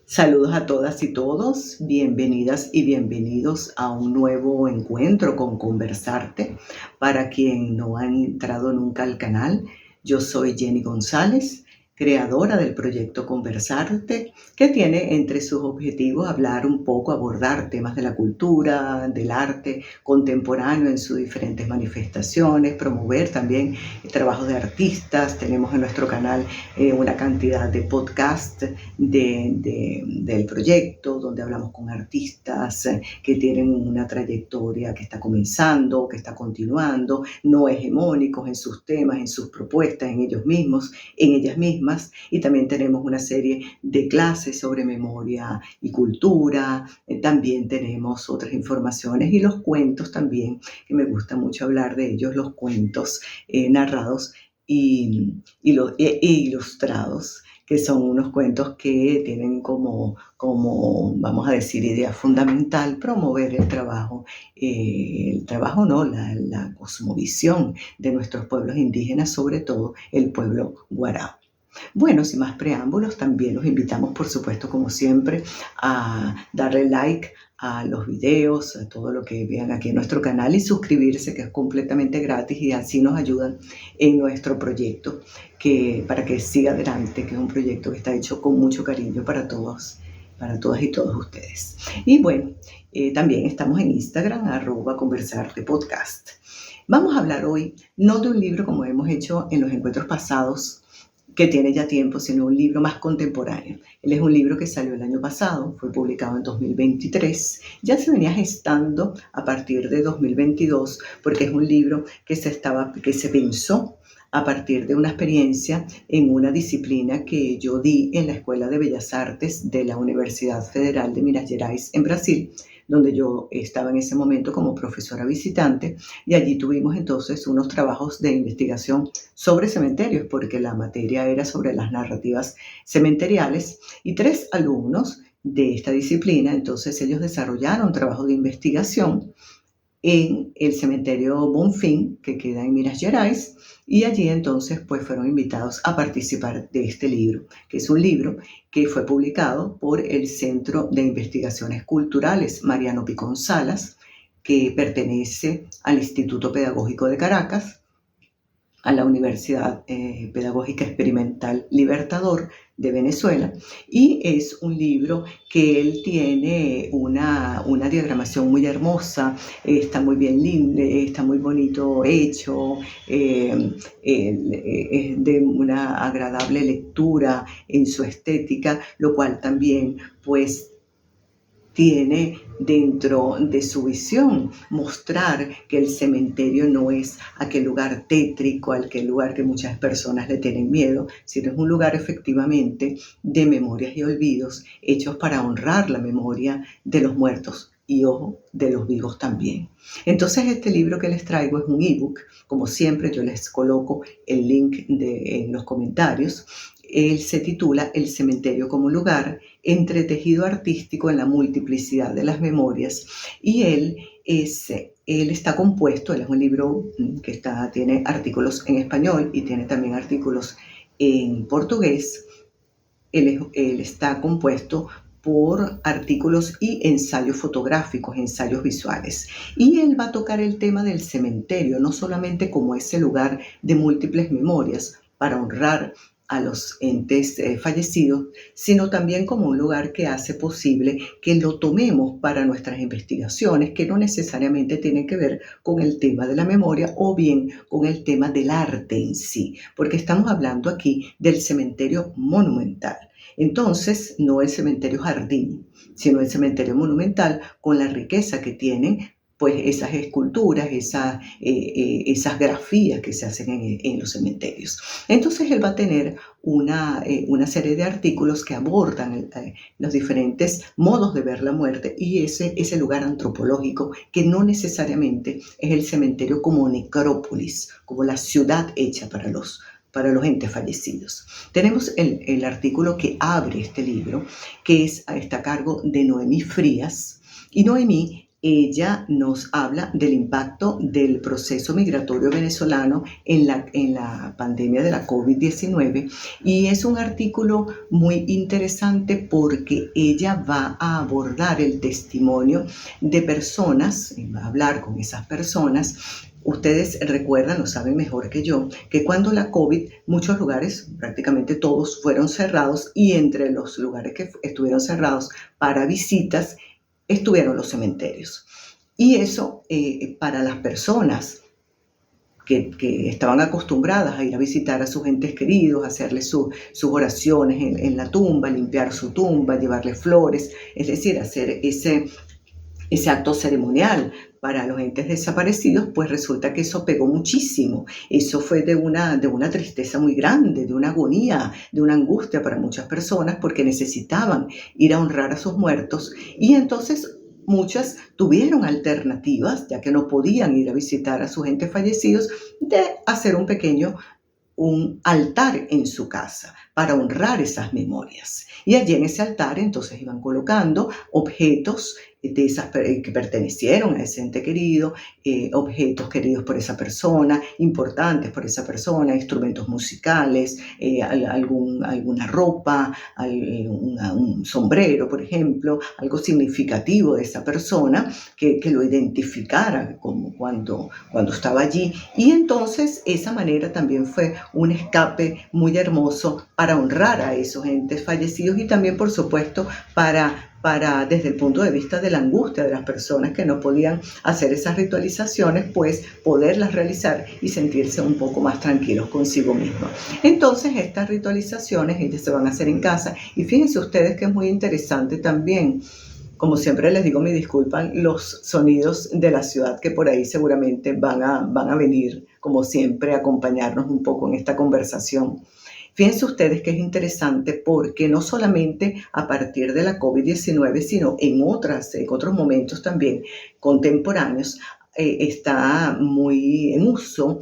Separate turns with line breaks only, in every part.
Saludos a todas y todos, bienvenidas y bienvenidos a un nuevo encuentro con Conversarte. Para quien no ha entrado nunca al canal, yo soy Jenny González, creadora del proyecto Conversarte, que tiene entre sus objetivos hablar un poco, abordar temas de la cultura, del arte contemporáneo en sus diferentes manifestaciones, promover también trabajos de artistas. Tenemos en nuestro canal una cantidad de podcasts del proyecto, donde hablamos con artistas que tienen una trayectoria que está comenzando, que está continuando, no hegemónicos en sus temas, en sus propuestas, en ellos mismos, en ellas mismas. Y también tenemos una serie de clases sobre memoria y cultura. También tenemos otras informaciones y los cuentos también, que me gusta mucho hablar de ellos, los cuentos narrados y ilustrados, que son unos cuentos que tienen como vamos a decir, idea fundamental promover el trabajo no, la cosmovisión de nuestros pueblos indígenas, sobre todo el pueblo guarao. Bueno, sin más preámbulos, también los invitamos, por supuesto, como siempre, a darle like a los videos, a todo lo que vean aquí en nuestro canal y suscribirse, que es completamente gratis, y así nos ayudan en nuestro proyecto para que siga adelante, que es un proyecto que está hecho con mucho cariño para todos, para todas y todos ustedes. Y bueno, también estamos en Instagram, @conversartepodcast. Vamos a hablar hoy no de un libro como hemos hecho en los encuentros pasados, que tiene ya tiempo, sino un libro más contemporáneo. Él es un libro que salió el año pasado, fue publicado en 2023, ya se venía gestando a partir de 2022, porque es un libro que se pensó a partir de una experiencia en una disciplina que yo di en la Escuela de Bellas Artes de la Universidad Federal de Minas Gerais en Brasil, donde yo estaba en ese momento como profesora visitante, y allí tuvimos entonces unos trabajos de investigación sobre cementerios, porque la materia era sobre las narrativas cementeriales, y 3 alumnos de esta disciplina, entonces ellos desarrollaron trabajo de investigación en el cementerio Bonfim, que queda en Minas Gerais, y allí entonces pues fueron invitados a participar de este libro, que es un libro que fue publicado por el Centro de Investigaciones Culturales Mariano Picón Salas, que pertenece al Instituto Pedagógico de Caracas, a la Universidad Pedagógica Experimental Libertador de Venezuela, y es un libro que él tiene una diagramación muy hermosa, está muy bien lindo, está muy bonito hecho, es de una agradable lectura en su estética, lo cual también pues tiene dentro de su visión mostrar que el cementerio no es aquel lugar tétrico, aquel lugar que muchas personas le tienen miedo, sino es un lugar efectivamente de memorias y olvidos hechos para honrar la memoria de los muertos y, ojo, de los vivos también. Entonces este libro que les traigo es un ebook. Como siempre, yo les coloco el link en los comentarios. Él se titula El cementerio como lugar, entretejido artístico en la multiplicidad de las memorias, y él está compuesto, él es un libro que tiene artículos en español y tiene también artículos en portugués. Él está compuesto por artículos y ensayos fotográficos, ensayos visuales. Y él va a tocar el tema del cementerio, no solamente como ese lugar de múltiples memorias para honrar a los entes fallecidos, sino también como un lugar que hace posible que lo tomemos para nuestras investigaciones, que no necesariamente tienen que ver con el tema de la memoria o bien con el tema del arte en sí, porque estamos hablando aquí del cementerio monumental. Entonces, no el cementerio jardín, sino el cementerio monumental, con la riqueza que tienen pues esas esculturas, esas grafías que se hacen en los cementerios. Entonces él va a tener una serie de artículos que abordan los diferentes modos de ver la muerte y ese lugar antropológico que no necesariamente es el cementerio como necrópolis, como la ciudad hecha para los entes fallecidos. Tenemos el artículo que abre este libro, que está a cargo de Noemí Frías, y Noemí ella nos habla del impacto del proceso migratorio venezolano en la pandemia de la COVID-19 y es un artículo muy interesante porque ella va a abordar el testimonio de personas, va a hablar con esas personas. Ustedes recuerdan, lo saben mejor que yo, que cuando la COVID, muchos lugares, prácticamente todos, fueron cerrados y entre los lugares que estuvieron cerrados para visitas estuvieron los cementerios. Y eso para las personas que estaban acostumbradas a ir a visitar a sus entes queridos, hacerles sus oraciones en la tumba, limpiar su tumba, llevarle flores, es decir, hacer ese acto ceremonial para los entes desaparecidos, pues resulta que eso pegó muchísimo. Eso fue de una tristeza muy grande, de una agonía, de una angustia para muchas personas porque necesitaban ir a honrar a sus muertos y entonces muchas tuvieron alternativas, ya que no podían ir a visitar a sus entes fallecidos, de hacer un altar en su casa para honrar esas memorias. Y allí en ese altar entonces iban colocando objetos que pertenecieron a ese ente querido, objetos queridos por esa persona, importantes por esa persona, instrumentos musicales, alguna ropa, un sombrero, por ejemplo, algo significativo de esa persona que lo identificara como cuando estaba allí. Y entonces esa manera también fue un escape muy hermoso para honrar a esos entes fallecidos y también, por supuesto, para desde el punto de vista de la angustia de las personas que no podían hacer esas ritualizaciones, pues poderlas realizar y sentirse un poco más tranquilos consigo mismos. Entonces estas ritualizaciones ellas se van a hacer en casa y fíjense ustedes que es muy interesante también. Como siempre les digo, me disculpan los sonidos de la ciudad que por ahí seguramente van a venir, como siempre, a acompañarnos un poco en esta conversación. Fíjense ustedes que es interesante porque no solamente a partir de la COVID-19, sino en otros momentos también contemporáneos, está muy en uso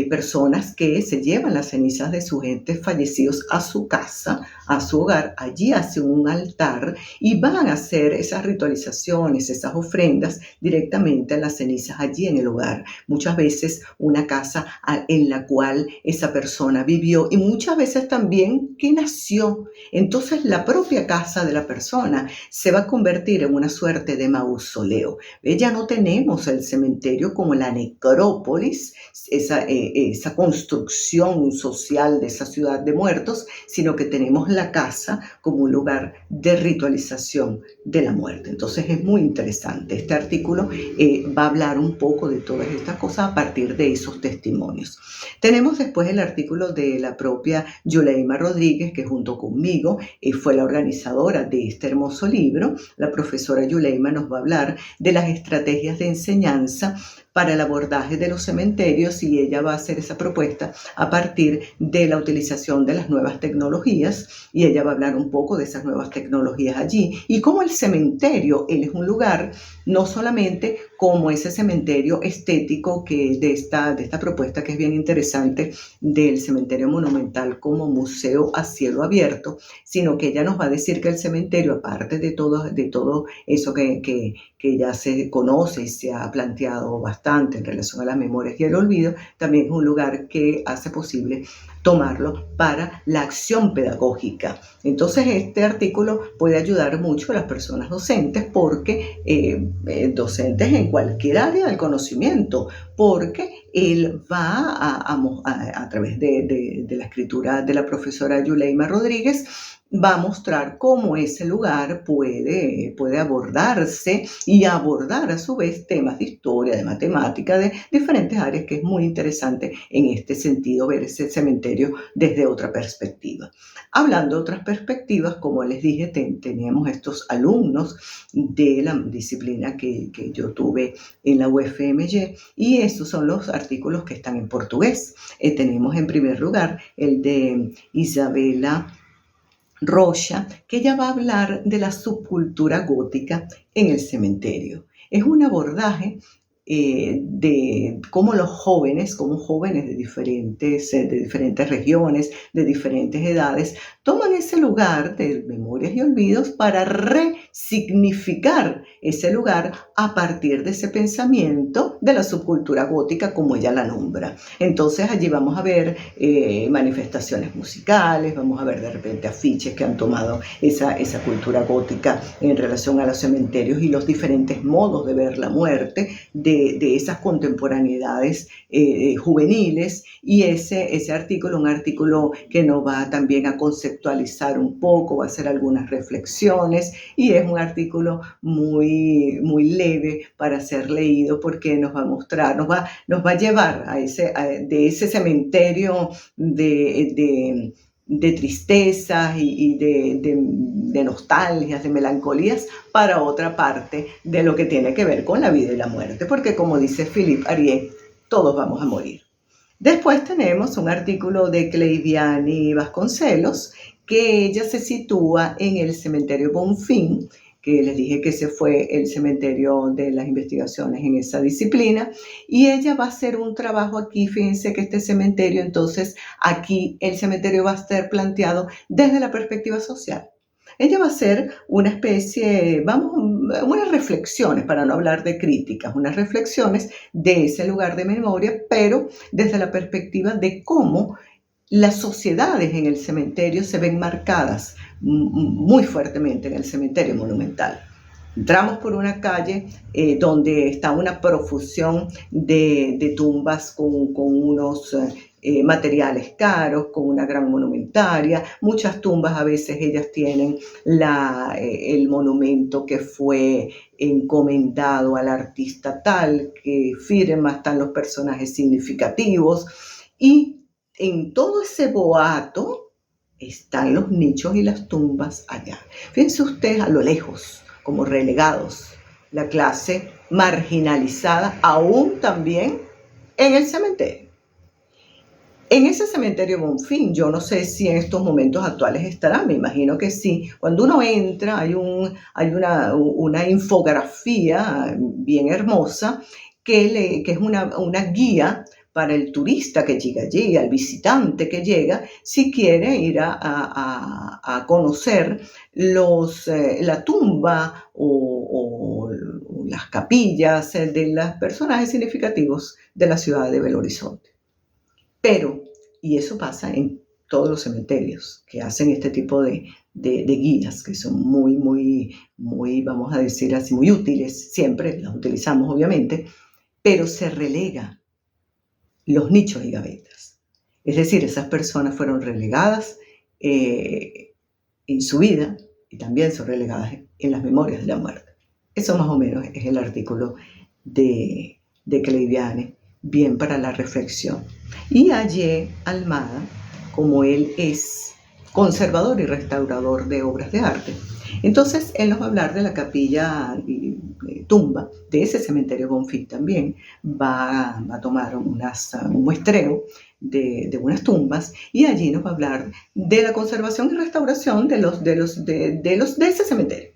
personas que se llevan las cenizas de sus entes fallecidos a su casa, a su hogar, allí hacen un altar y van a hacer esas ritualizaciones, esas ofrendas directamente a las cenizas allí en el hogar. Muchas veces una casa en la cual esa persona vivió y muchas veces también que nació. Entonces la propia casa de la persona se va a convertir en una suerte de mausoleo. Ya no tenemos el cementerio como la necrópolis, esa construcción social de esa ciudad de muertos, sino que tenemos la casa como un lugar de ritualización de la muerte. Entonces es muy interesante. Este artículo va a hablar un poco de todas estas cosas a partir de esos testimonios. Tenemos después el artículo de la propia Yuleima Rodríguez, que junto conmigo fue la organizadora de este hermoso libro. La profesora Yuleima nos va a hablar de las estrategias de enseñanza para el abordaje de los cementerios y ella va a hacer esa propuesta a partir de la utilización de las nuevas tecnologías y ella va a hablar un poco de esas nuevas tecnologías allí y cómo el cementerio, él es un lugar no solamente como ese cementerio estético que de esta propuesta que es bien interesante del cementerio monumental como museo a cielo abierto, sino que ella nos va a decir que el cementerio, aparte de todo eso que ya se conoce y se ha planteado bastante en relación a las memorias y el olvido, también es un lugar que hace posible tomarlo para la acción pedagógica. Entonces este artículo puede ayudar mucho a las personas docentes porque docentes en cualquier área del conocimiento, porque él va a través de la escritura de la profesora Yuleima Rodríguez, va a mostrar cómo ese lugar puede abordarse y abordar a su vez temas de historia, de matemática, de diferentes áreas, que es muy interesante en este sentido ver ese cementerio desde otra perspectiva. Hablando de otras perspectivas, como les dije, teníamos estos alumnos de la disciplina que yo tuve en la UFMY y estos son los artículos que están en portugués. Tenemos en primer lugar el de Isabela Rocha, que ella va a hablar de la subcultura gótica en el cementerio. Es un abordaje de cómo los jóvenes, como jóvenes de diferentes regiones, de diferentes edades, toman ese lugar de memorias y olvidos para resignificar ese lugar a partir de ese pensamiento de la subcultura gótica, como ella la nombra. Entonces allí vamos a ver manifestaciones musicales, vamos a ver de repente afiches que han tomado esa cultura gótica en relación a los cementerios y los diferentes modos de ver la muerte de esas contemporaneidades juveniles, y ese artículo, un artículo que nos va también a conceptualizar un poco, va a hacer algunas reflexiones, y es un artículo muy, muy leve para ser leído porque nos va a mostrar, nos va a llevar de ese cementerio de tristezas y de nostalgias, de melancolías, para otra parte de lo que tiene que ver con la vida y la muerte, porque como dice Philippe Arié, todos vamos a morir. Después tenemos un artículo de Cleiviani Vasconcelos, que ella se sitúa en el cementerio Bonfim, que les dije que ese fue el cementerio de las investigaciones en esa disciplina, y ella va a hacer un trabajo aquí. Fíjense que este cementerio, entonces aquí el cementerio va a estar planteado desde la perspectiva social. Ella va a hacer una especie, unas reflexiones, para no hablar de críticas, unas reflexiones de ese lugar de memoria, pero desde la perspectiva de cómo las sociedades en el cementerio se ven marcadas muy fuertemente en el cementerio monumental. Entramos por una calle donde está una profusión de tumbas con unos materiales caros, con una gran monumentaria. Muchas tumbas, a veces ellas tienen el monumento que fue encomendado al artista tal, que firma, están los personajes significativos, y en todo ese boato están los nichos y las tumbas allá. Fíjense ustedes a lo lejos, como relegados, la clase marginalizada, aún también en el cementerio. En ese cementerio Bonfim, yo no sé si en estos momentos actuales estará, me imagino que sí. Cuando uno entra hay una infografía bien hermosa que es una guía para el turista que llega allí, al visitante que llega, si quiere ir a conocer la tumba o las capillas de los personajes significativos de la ciudad de Belo Horizonte. Pero, y eso pasa en todos los cementerios que hacen este tipo de guías, que son muy, muy, muy, vamos a decir así, muy útiles, siempre las utilizamos obviamente, pero se relega los nichos y gavetas. Es decir, esas personas fueron relegadas en su vida y también son relegadas en las memorias de la muerte. Eso más o menos es el artículo de Cleiviani, bien para la reflexión. Y Ayé Almada, como él es conservador y restaurador de obras de arte, entonces él nos va a hablar de la capilla tumba de ese cementerio Bonfim. También va a tomar un muestreo de unas tumbas, y allí nos va a hablar de la conservación y restauración de ese cementerio.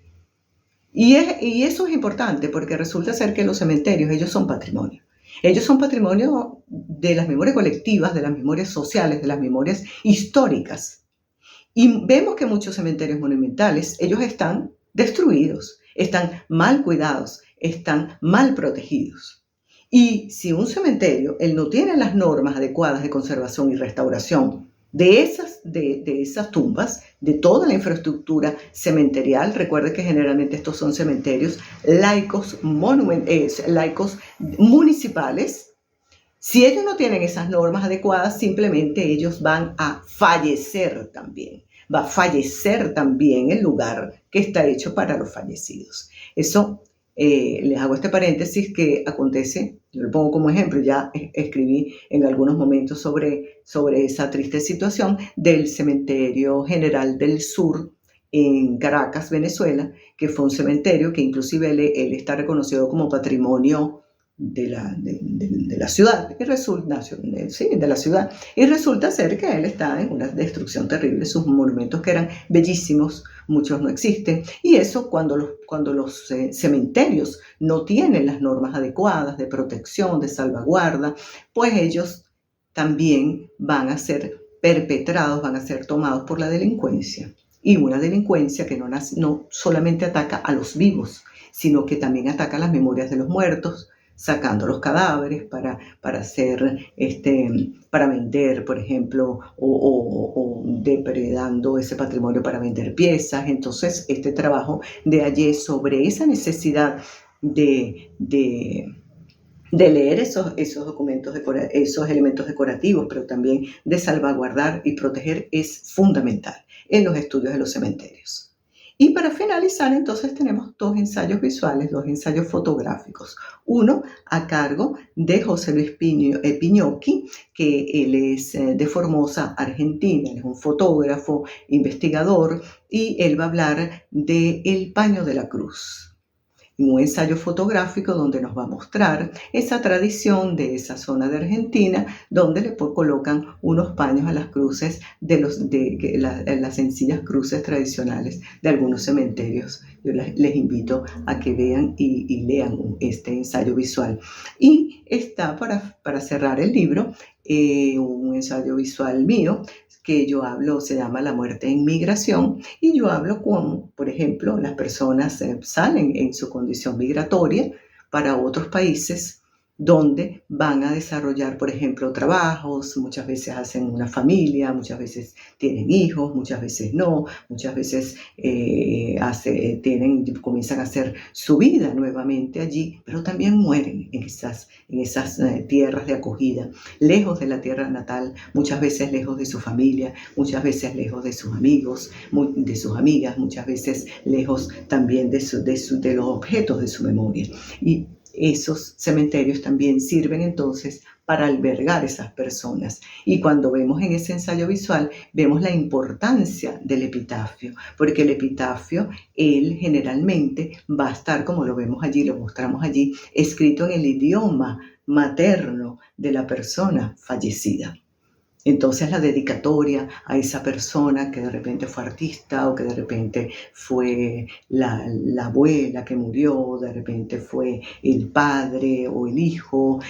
Y eso es importante porque resulta ser que los cementerios, ellos son patrimonio. Ellos son patrimonio de las memorias colectivas, de las memorias sociales, de las memorias históricas. Y vemos que muchos cementerios monumentales, ellos están destruidos, están mal cuidados, están mal protegidos. Y si un cementerio, él no tiene las normas adecuadas de conservación y restauración de esas tumbas, de toda la infraestructura cementerial, recuerde que generalmente estos son cementerios laicos municipales. Si ellos no tienen esas normas adecuadas, simplemente ellos van a fallecer también. Va a fallecer también el lugar que está hecho para los fallecidos. Eso, les hago este paréntesis que acontece, yo lo pongo como ejemplo, ya escribí en algunos momentos sobre esa triste situación del Cementerio General del Sur en Caracas, Venezuela, que fue un cementerio que inclusive él está reconocido como patrimonio de la ciudad, y resulta ser que él está en una destrucción terrible. Sus monumentos, que eran bellísimos, muchos no existen. Y eso cuando los cementerios no tienen las normas adecuadas de protección, de salvaguarda, pues ellos también van a ser perpetrados, van a ser tomados por la delincuencia. Y una delincuencia que no solamente ataca a los vivos, sino que también ataca las memorias de los muertos, sacando los cadáveres para vender, por ejemplo, o depredando ese patrimonio para vender piezas. Entonces, este trabajo de Hallé sobre esa necesidad de leer esos documentos, esos elementos decorativos, pero también de salvaguardar y proteger es fundamental en los estudios de los cementerios. Y para finalizar, entonces tenemos dos ensayos visuales, dos ensayos fotográficos. Uno a cargo de José Luis Piñocchi, que él es de Formosa, Argentina. Él es un fotógrafo, investigador, y él va a hablar de El Paño de la Cruz. Un ensayo fotográfico donde nos va a mostrar esa tradición de esa zona de Argentina, donde le colocan unos paños a las cruces las sencillas cruces tradicionales de algunos cementerios. Yo les invito a que vean y lean este ensayo visual. Y está para cerrar el libro un ensayo visual mío que yo hablo, se llama La muerte en migración, y yo hablo con, por ejemplo, las personas salen en su condición migratoria para otros países donde van a desarrollar, por ejemplo, trabajos, muchas veces hacen una familia, muchas veces tienen hijos, muchas veces no, muchas veces comienzan a hacer su vida nuevamente allí, pero también mueren en esas tierras de acogida, lejos de la tierra natal, muchas veces lejos de su familia, muchas veces lejos de sus amigos, de sus amigas, muchas veces lejos también de los objetos de su memoria. Y esos cementerios también sirven entonces para albergar esas personas. Y cuando vemos en ese ensayo visual, vemos la importancia del epitafio, porque el epitafio, él generalmente va a estar, como lo vemos allí, lo mostramos allí, escrito en el idioma materno de la persona fallecida. Entonces la dedicatoria a esa persona que de repente fue artista, o que de repente fue la abuela que murió, de repente fue el padre o el hijo,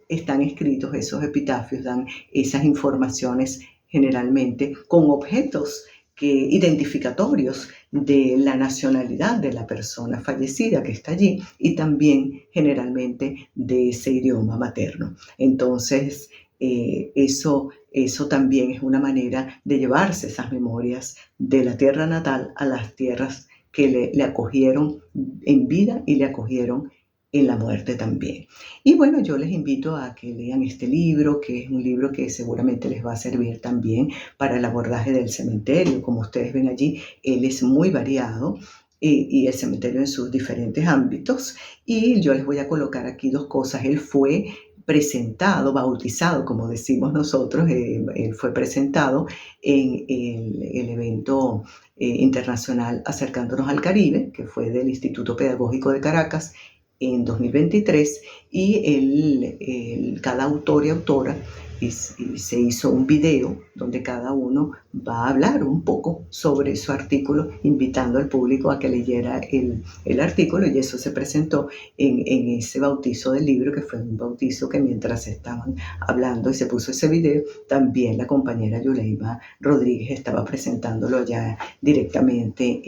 están escritos esos epitafios, dan esas informaciones generalmente con objetos identificatorios de la nacionalidad de la persona fallecida que está allí, y también generalmente de ese idioma materno. Entonces, eso también es una manera de llevarse esas memorias de la tierra natal a las tierras que le acogieron en vida y le acogieron en la muerte también. Y bueno, yo les invito a que lean este libro, que es un libro que seguramente les va a servir también para el abordaje del cementerio. Como ustedes ven allí, él es muy variado, y el cementerio en sus diferentes ámbitos. Y yo les voy a colocar aquí dos cosas. Él fue presentado, bautizado, como decimos nosotros, él fue presentado en el evento internacional Acercándonos al Caribe, que fue del Instituto Pedagógico de Caracas en 2023, y cada autor y autora se hizo un video donde cada uno va a hablar un poco sobre su artículo, invitando al público a que leyera el artículo, y eso se presentó en ese bautizo del libro, que fue un bautizo que mientras estaban hablando y se puso ese video, también la compañera Yuleima Rodríguez estaba presentándolo ya directamente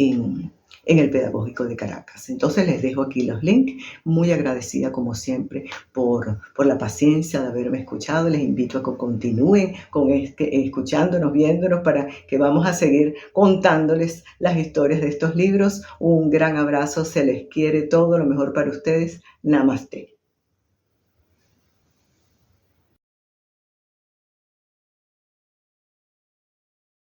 en el Pedagógico de Caracas. Entonces les dejo aquí los links. Muy agradecida como siempre por la paciencia de haberme escuchado. Les invito a que continúen escuchándonos, viéndonos, para que vamos a seguir contándoles las historias de estos libros. Un gran abrazo, se les quiere, todo lo mejor para ustedes. Namaste.